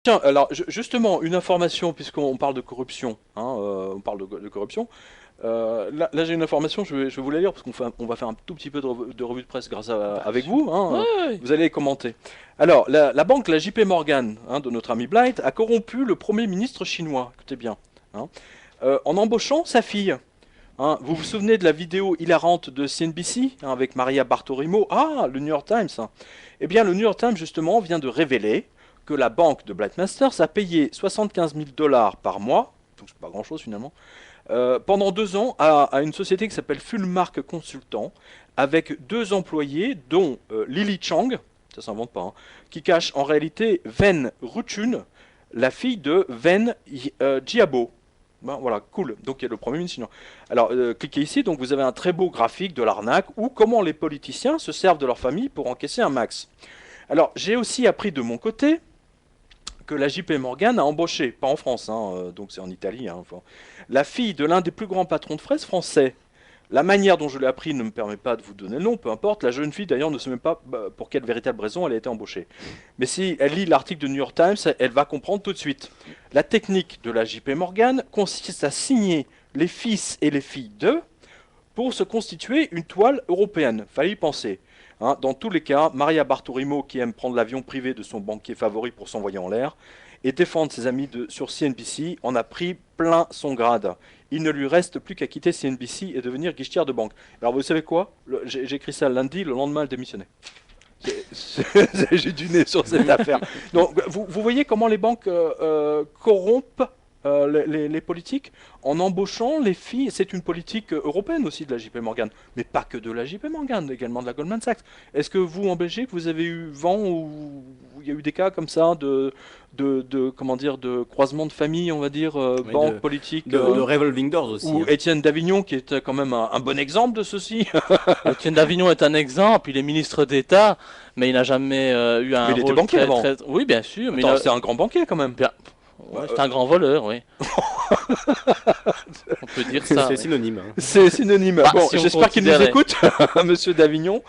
Tiens, alors justement, une information, puisqu'on parle de corruption, hein, on parle de corruption. Là, j'ai une information, je vais vous la lire parce on va faire un tout petit peu de revue de presse Bah, avec super. vous, hein, Ouais. vous allez commenter. Alors, la banque, la JP Morgan, hein, de notre ami Blight, a corrompu le premier ministre chinois, écoutez bien, hein, en embauchant sa fille. Hein. Vous vous souvenez de la vidéo hilarante de CNBC, hein, avec Maria Bartiromo? Ah, le New York Times, hein. Eh bien, le New York Times, justement, vient de révéler que la banque de Blight Masters a payé 75 000 dollars par mois, donc c'est pas grand-chose finalement, pendant 2 ans à une société qui s'appelle Fulmark Consultant, avec 2 employés, dont Lily Chang, ça s'invente pas, hein, qui cache en réalité Wen Ruchun, la fille de Wen Jiabo. Ben, voilà, cool. Donc il y a le premier ministre chinois. Alors, cliquez ici, donc vous avez un très beau graphique de l'arnaque, ou comment les politiciens se servent de leur famille pour encaisser un max. Alors, j'ai aussi appris de mon côté que la JP Morgan a embauché, pas en France, hein, donc c'est en Italie, hein, enfin, la fille de l'un des plus grands patrons de fraises français. La manière dont je l'ai appris ne me permet pas de vous donner le nom, peu importe. La jeune fille d'ailleurs ne sait même pas pour quelle véritable raison elle a été embauchée. Mais si elle lit l'article de New York Times, elle va comprendre tout de suite. La technique de la JP Morgan consiste à signer les fils et les filles d'eux pour se constituer une toile européenne. Fallait y penser. Hein, dans tous les cas, Maria Bartiromo, qui aime prendre l'avion privé de son banquier favori pour s'envoyer en l'air, et défendre ses amis sur CNBC, en a pris plein son grade. Il ne lui reste plus qu'à quitter CNBC et devenir guichetière de banque. Alors vous savez quoi? J'ai écrit ça lundi, le lendemain elle démissionnait. J'ai du nez sur cette affaire. Donc vous voyez comment les banques corrompent les politiques en embauchant les filles. C'est une politique européenne aussi de la JP Morgan, mais pas que de la JP Morgan, également de la Goldman Sachs. Est-ce que vous, en Belgique, vous avez eu vent ou il y a eu des cas comme ça comment dire, de croisement de famille, on va dire, Oui, banque politique, de Revolving Doors aussi, ou hein. Étienne Davignon, qui est quand même un bon exemple de ceci? Étienne Davignon est un exemple, il est ministre d'État, mais il n'a jamais eu Mais un il était rôle banquier très, avant. très... Oui, bien sûr, mais Attends, c'est un grand banquier quand même. bien... Ouais, c'est un grand voleur, oui. On peut dire ça, C'est oui. synonyme, hein. C'est synonyme. Bah, Bon, si on j'espère qu'il nous considérait. écoute, Monsieur Davignon.